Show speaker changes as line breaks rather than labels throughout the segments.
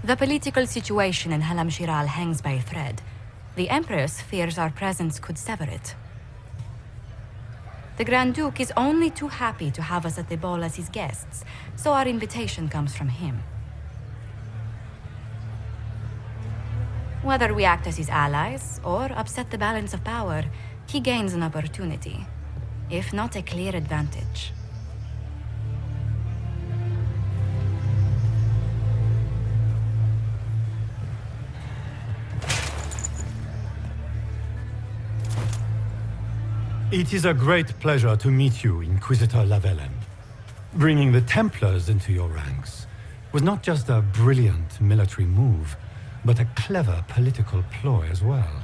The political situation in Halam Shiral hangs by a thread. The Empress fears our presence could sever it. The Grand Duke is only too happy to have us at the ball as his guests, so our invitation comes from him. Whether we act as his allies or upset the balance of power, he gains an opportunity, if not a clear advantage.
It is a great pleasure to meet you, Inquisitor Lavelen. Bringing the Templars into your ranks was not just a brilliant military move, but a clever political ploy as well.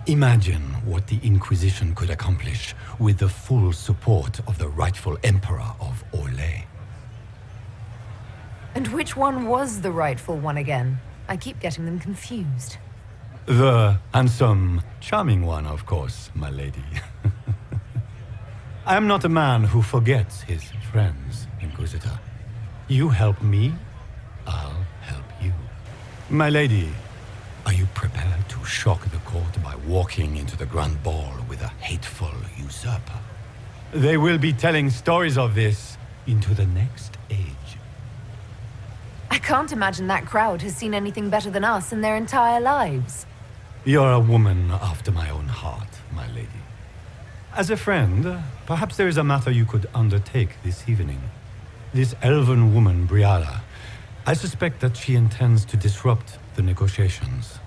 Imagine what the Inquisition could accomplish with the full support of the rightful Emperor of Orlais.
And which one was the rightful one again? I keep getting them confused.
The handsome, charming one, of course, my lady. I am not a man who forgets his friends, Inquisitor. You help me, I'll help you. My lady, are you prepared to shock the court by walking into the Grand Ball with a hateful usurper? They will be telling stories of this into the next age.
I can't imagine that crowd has seen anything better than us in their entire lives.
You're a woman after my own heart, my lady. As a friend, perhaps there is a matter you could undertake this evening. This elven woman, Briala, I suspect that she intends to disrupt the negotiations.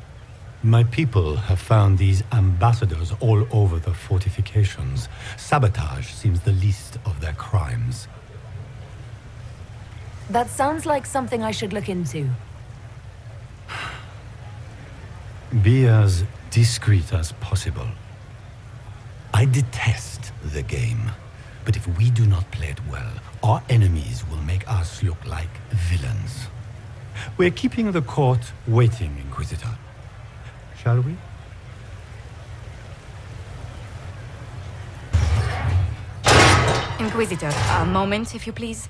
My people have found these ambassadors all over the fortifications. Sabotage seems the least of their crimes.
That sounds like something I should look into.
Be as discreet as possible. I detest the game, but if we do not play it well, our enemies will make us look like villains. We're keeping the court waiting, Inquisitor. Shall we?
Inquisitor, a moment, if you please.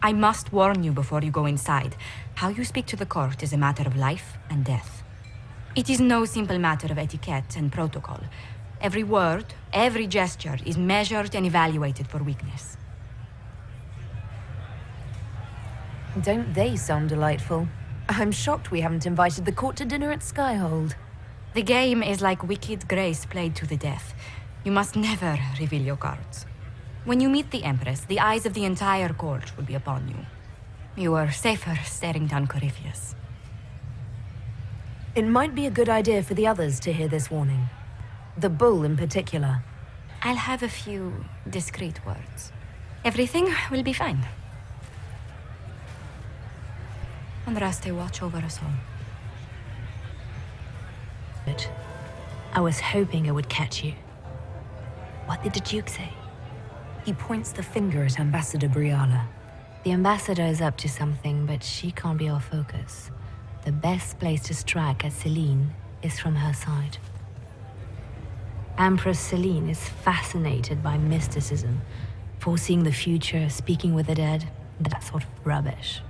I must warn you before you go inside. How you speak to the court is a matter of life and death. It is no simple matter of etiquette and protocol. Every word, every gesture is measured and evaluated for weakness.
Don't they sound delightful? I'm shocked we haven't invited the court to dinner at Skyhold.
The game is like Wicked Grace played to the death. You must never reveal your cards. When you meet the Empress, the eyes of the entire court will be upon you. You are safer staring down Corypheus.
It might be a good idea for the others to hear this warning. The bull in particular.
I'll have a few discreet words. Everything will be fine. Andraste, watch over us all.
Good. I was hoping I would catch you. What did the Duke say?
He points the finger at Ambassador Briala.
The ambassador is up to something, but she can't be our focus. The best place to strike at Celene is from her side. Empress Celene is fascinated by mysticism, foreseeing the future, speaking with the dead, that sort of rubbish.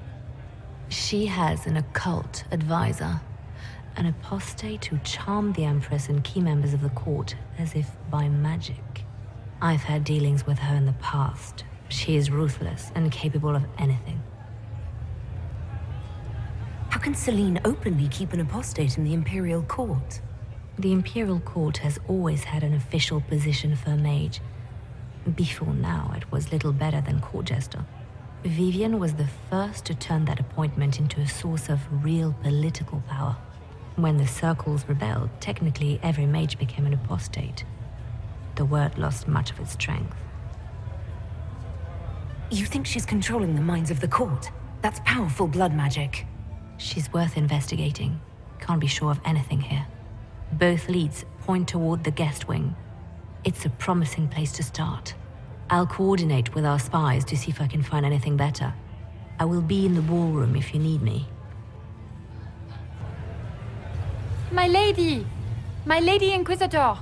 She has an occult advisor, an apostate who charmed the Empress and key members of the court as if by magic. I've had dealings with her in the past. She is ruthless and capable of anything.
How can Celene openly keep an apostate in the Imperial Court?
The Imperial Court has always had an official position for a mage. Before now, it was little better than court jester. Vivian was the first to turn that appointment into a source of real political power. When the circles rebelled, technically every mage became an apostate. The word lost much of its strength.
You think she's controlling the minds of the court? That's powerful blood magic.
She's worth investigating. Can't be sure of anything here. Both leads point toward the guest wing. It's a promising place to start. I'll coordinate with our spies to see if I can find anything better. I will be in the ballroom if you need me.
My lady! My lady Inquisitor!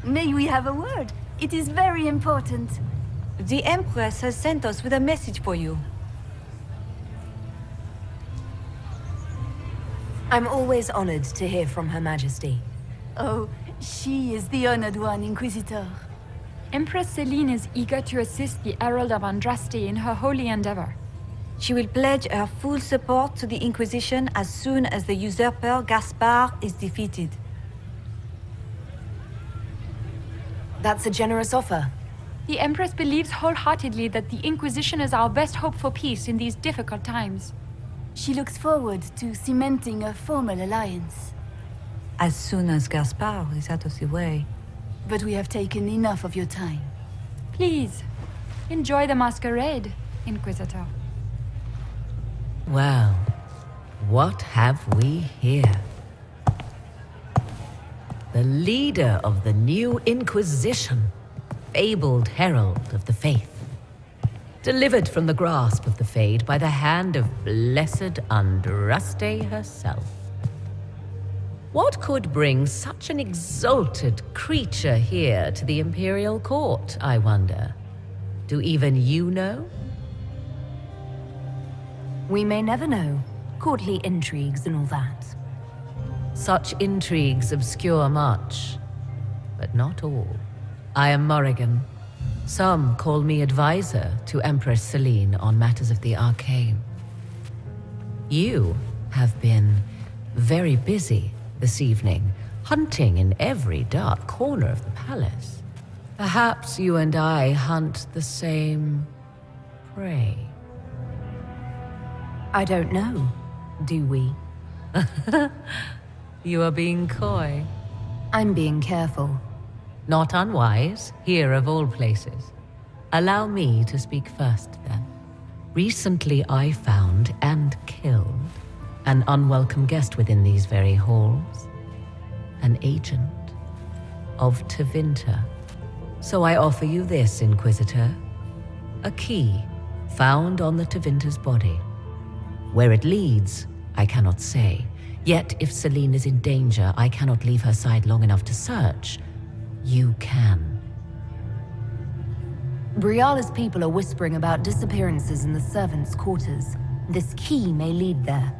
May we have a word? It is very important.
The Empress has sent us with a message for you.
I'm always honored to hear from Her Majesty.
Oh, she is the honored one, Inquisitor.
Empress Celene is eager to assist the Herald of Andraste in her holy endeavor.
She will pledge her full support to the Inquisition as soon as the usurper Gaspard is defeated.
That's a generous offer.
The Empress believes wholeheartedly that the Inquisition is our best hope for peace in these difficult times.
She looks forward to cementing a formal alliance.
As soon as Gaspard is out of the way.
But we have taken enough of your time.
Please, enjoy the masquerade, Inquisitor.
Well, what have we here? The leader of the new Inquisition, fabled herald of the faith, delivered from the grasp of the Fade by the hand of blessed Andraste herself. What could bring such an exalted creature here to the Imperial Court, I wonder? Do even you know?
We may never know. Courtly intrigues and all that.
Such intrigues obscure much, but not all. I am Morrigan. Some call me advisor to Empress Celene on matters of the arcane. You have been very busy this evening, hunting in every dark corner of the palace. Perhaps you and I hunt the same prey.
I don't know. Do we?
You are being coy.
I'm being careful.
Not unwise, here of all places. Allow me to speak first, then. Recently I found and killed an unwelcome guest within these very halls. An agent of Tevinter. So I offer you this, Inquisitor. A key found on the Tevinter's body. Where it leads, I cannot say. Yet if Celene is in danger, I cannot leave her side long enough to search. You can.
Briala's people are whispering about disappearances in the servants' quarters. This key may lead there.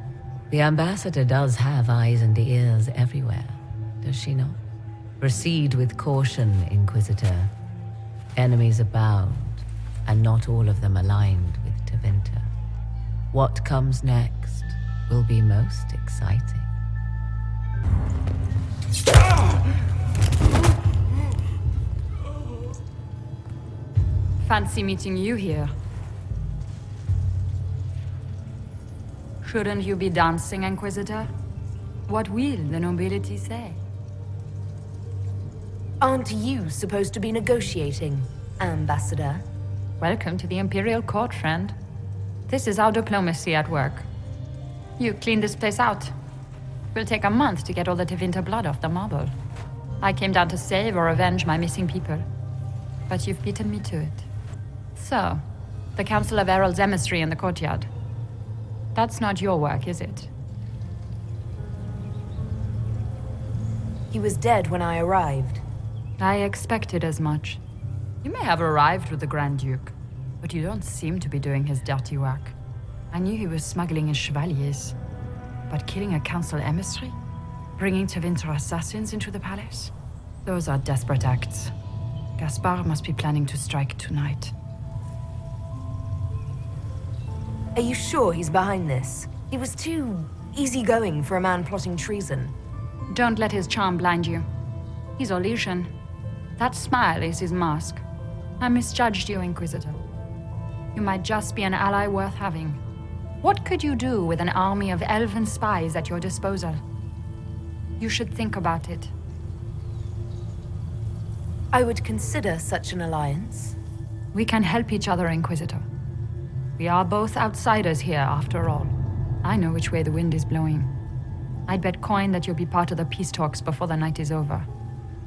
The ambassador does have eyes and ears everywhere, does she not? Proceed with caution, Inquisitor. Enemies abound, and not all of them aligned with Tevinter. What comes next will be most exciting.
Fancy meeting you here. Shouldn't you be dancing, Inquisitor? What will the nobility say?
Aren't you supposed to be negotiating, Ambassador?
Welcome to the Imperial Court, friend. This is our diplomacy at work. You clean this place out. Will take a month to get all the Tevinter blood off the marble. I came down to save or avenge my missing people. But you've beaten me to it. So, the Council of Herald's emissary in the courtyard. That's not your work, is it?
He was dead when I arrived.
I expected as much. You may have arrived with the Grand Duke, but you don't seem to be doing his dirty work. I knew he was smuggling his chevaliers. But killing a council emissary? Bringing Tevinter assassins into the palace? Those are desperate acts. Gaspard must be planning to strike tonight.
Are you sure he's behind this? He was too easygoing for a man plotting treason.
Don't let his charm blind you. He's Orlesian. That smile is his mask. I misjudged you, Inquisitor. You might just be an ally worth having. What could you do with an army of elven spies at your disposal? You should think about it.
I would consider such an alliance.
We can help each other, Inquisitor. We are both outsiders here, after all. I know which way the wind is blowing. I'd bet coin that you'll be part of the peace talks before the night is over.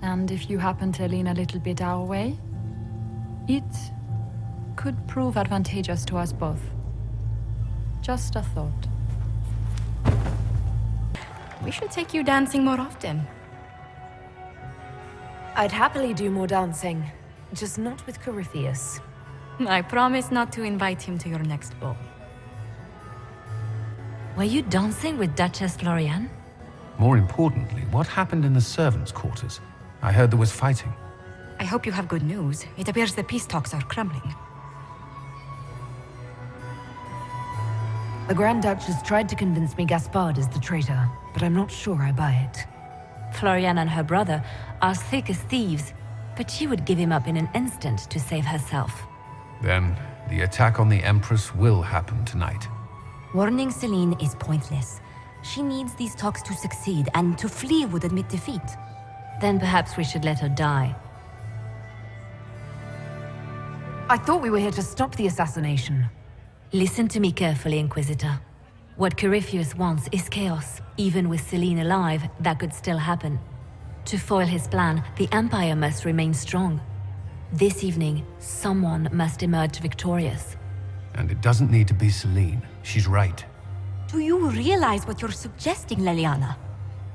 And if you happen to lean a little bit our way, it could prove advantageous to us both. Just a thought.
We should take you dancing more often.
I'd happily do more dancing, just not with Corypheus.
I promise not to invite him to your next ball.
Were you dancing with Duchess Florian?
More importantly, what happened in the servants' quarters? I heard there was fighting.
I hope you have good news. It appears the peace talks are crumbling.
The Grand Duchess tried to convince me Gaspard is the traitor, but I'm not sure I buy it.
Florian and her brother are thick as thieves, but she would give him up in an instant to save herself.
Then, the attack on the Empress will happen tonight.
Warning Celene is pointless. She needs these talks to succeed, and to flee would admit defeat.
Then perhaps we should let her die.
I thought we were here to stop the assassination.
Listen to me carefully, Inquisitor. What Corypheus wants is chaos. Even with Celene alive, that could still happen. To foil his plan, the Empire must remain strong. This evening, someone must emerge victorious.
And it doesn't need to be Celene. She's right.
Do you realize what you're suggesting, Leliana?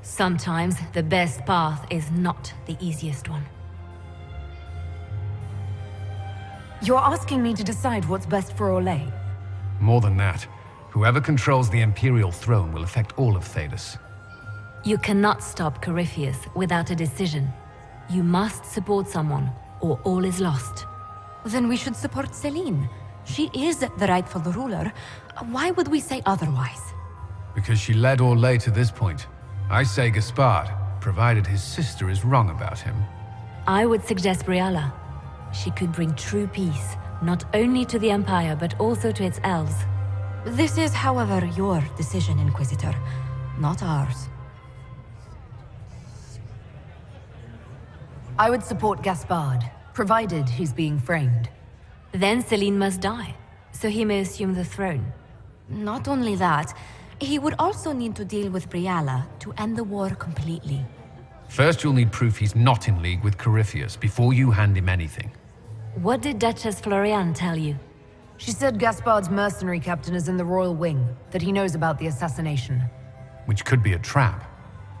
Sometimes the best path is not the easiest one.
You're asking me to decide what's best for Orlais.
More than that, whoever controls the Imperial throne will affect all of Thedas.
You cannot stop Corypheus without a decision. You must support someone, or all is lost.
Then we should support Celene. She is the rightful ruler. Why would we say otherwise?
Because she led Orlais to this point. I say Gaspard, provided his sister is wrong about him.
I would suggest Briala. She could bring true peace, not only to the Empire, but also to its elves.
This is, however, your decision, Inquisitor, not ours.
I would support Gaspard, provided he's being framed.
Then Celene must die, so he may assume the throne.
Not only that, he would also need to deal with Briala to end the war completely.
First, you'll need proof he's not in league with Corypheus before you hand him anything.
What did Duchess Florian tell you?
She said Gaspard's mercenary captain is in the royal wing, that he knows about the assassination.
Which could be a trap.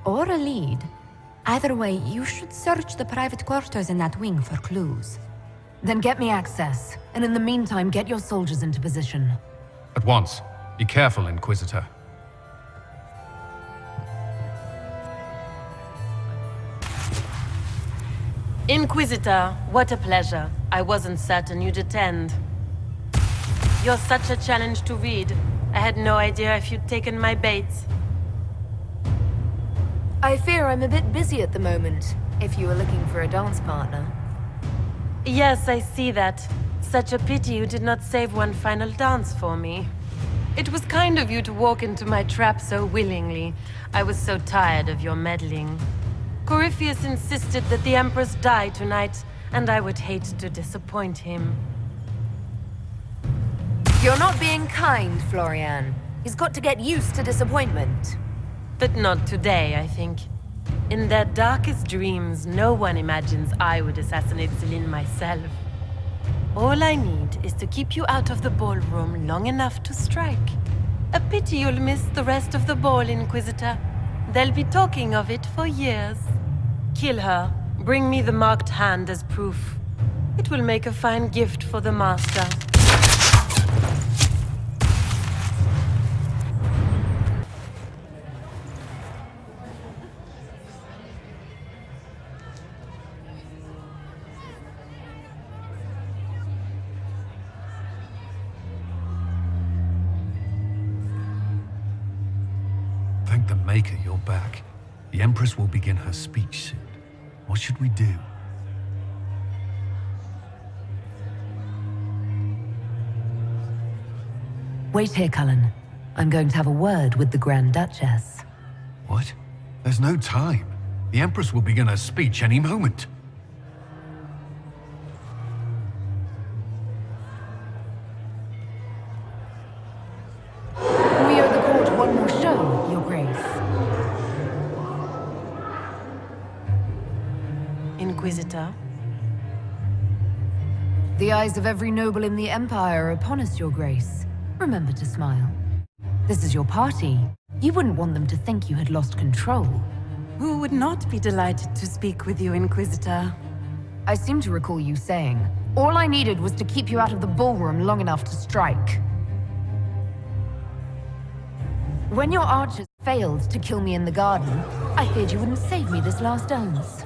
Or a lead. Either way, you should search the private quarters in that wing for clues.
Then get me access, and in the meantime, get your soldiers into position.
At once. Be careful, Inquisitor.
Inquisitor, what a pleasure. I wasn't certain you'd attend. You're such a challenge to read. I had no idea if you'd taken my bait.
I fear I'm a bit busy at the moment, if you were looking for a dance partner.
Yes, I see that. Such a pity you did not save one final dance for me. It was kind of you to walk into my trap so willingly. I was so tired of your meddling. Corypheus insisted that the Empress die tonight, and I would hate to disappoint him.
You're not being kind, Florian. He's got to get used to disappointment.
But not today, I think. In their darkest dreams, no one imagines I would assassinate Celene myself. All I need is to keep you out of the ballroom long enough to strike. A pity you'll miss the rest of the ball, Inquisitor. They'll be talking of it for years. Kill her. Bring me the marked hand as proof. It will make a fine gift for the Master.
Thank the Maker you're back. The Empress will begin her speech soon. What should we do?
Wait here, Cullen. I'm going to have a word with the Grand Duchess.
What? There's no time. The Empress will begin her speech any moment.
We owe the court one more show, Your Grace.
Inquisitor?
The eyes of every noble in the Empire are upon us, Your Grace. Remember to smile. This is your party. You wouldn't want them to think you had lost control.
Who would not be delighted to speak with you, Inquisitor?
I seem to recall you saying, all I needed was to keep you out of the ballroom long enough to strike. When your archers failed to kill me in the garden, I feared you wouldn't save me this last dance.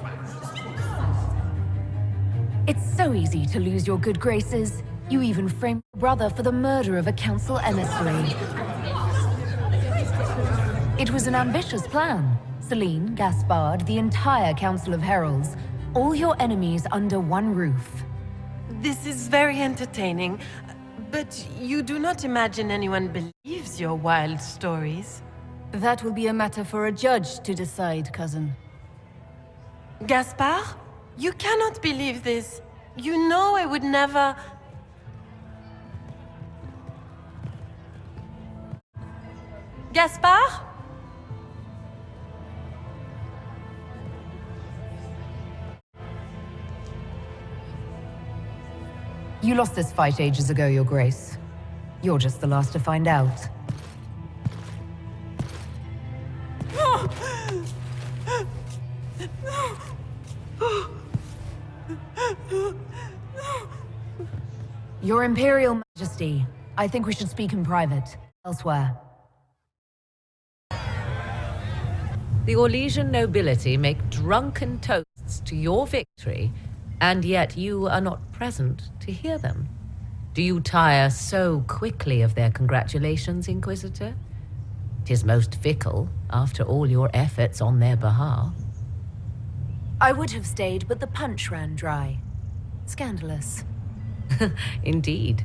It's so easy to lose your good graces. You even framed your brother for the murder of a council emissary. It was an ambitious plan. Celene, Gaspard, the entire Council of Heralds, all your enemies under one roof.
This is very entertaining, but you do not imagine anyone believes your wild stories.
That will be a matter for a judge to decide, cousin.
Gaspard? You cannot believe this. You know I would never... Gaspard?
You lost this fight ages ago, Your Grace. You're just the last to find out. Your Imperial Majesty, I think we should speak in private, elsewhere.
The Orlesian nobility make drunken toasts to your victory, and yet you are not present to hear them. Do you tire so quickly of their congratulations, Inquisitor? 'Tis most fickle, after all your efforts on their behalf.
I would have stayed, but the punch ran dry. Scandalous.
Indeed.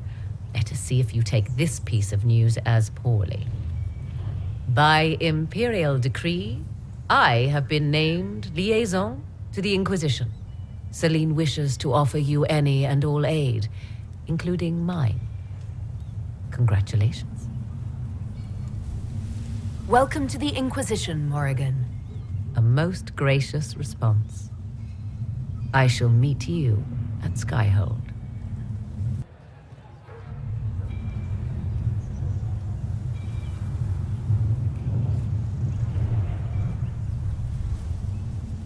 Let us see if you take this piece of news as poorly. By imperial decree, I have been named liaison to the Inquisition. Celene wishes to offer you any and all aid, including mine. Congratulations.
Welcome to the Inquisition, Morrigan.
A most gracious response. I shall meet you at Skyhold.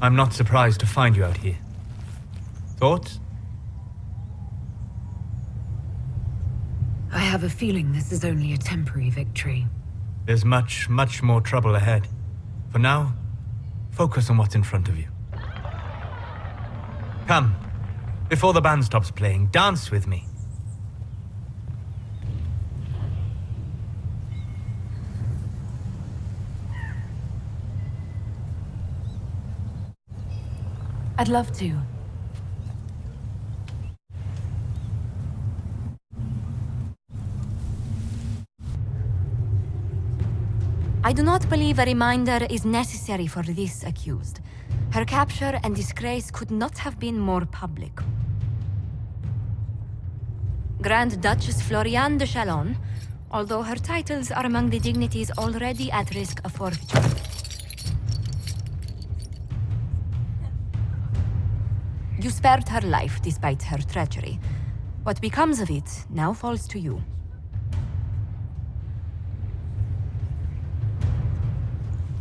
I'm not surprised to find you out here. Thoughts?
I have a feeling this is only a temporary victory.
There's much, much more trouble ahead. For now, focus on what's in front of you. Come, before the band stops playing, dance with me.
I'd love to.
I do not believe a reminder is necessary for this accused. Her capture and disgrace could not have been more public. Grand Duchess Floriane de Chalon, although her titles are among the dignities already at risk of forfeiture. You spared her life despite her treachery. What becomes of it now falls to you.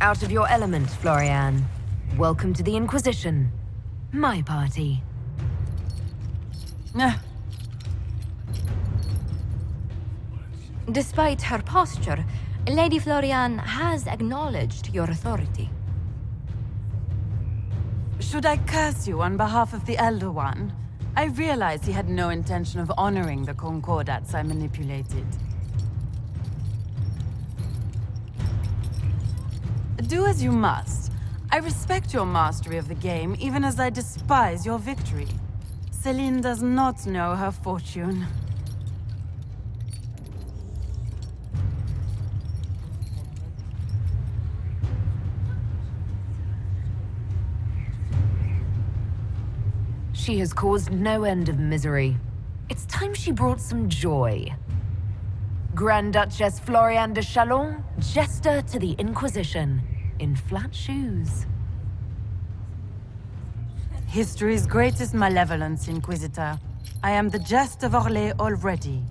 Out of your element, Floriane. Welcome to the Inquisition. My party.
Despite her posture, Lady Floriane has acknowledged your authority.
Should I curse you on behalf of the Elder One? I realize he had no intention of honoring the concordats I manipulated. Do as you must. I respect your mastery of the game, even as I despise your victory. Celene does not know her fortune.
She has caused no end of misery. It's time she brought some joy. Grand Duchess Floriane de Chalon, jester to the Inquisition, in flat shoes.
History's greatest malevolence, Inquisitor. I am the jest of Orlais already.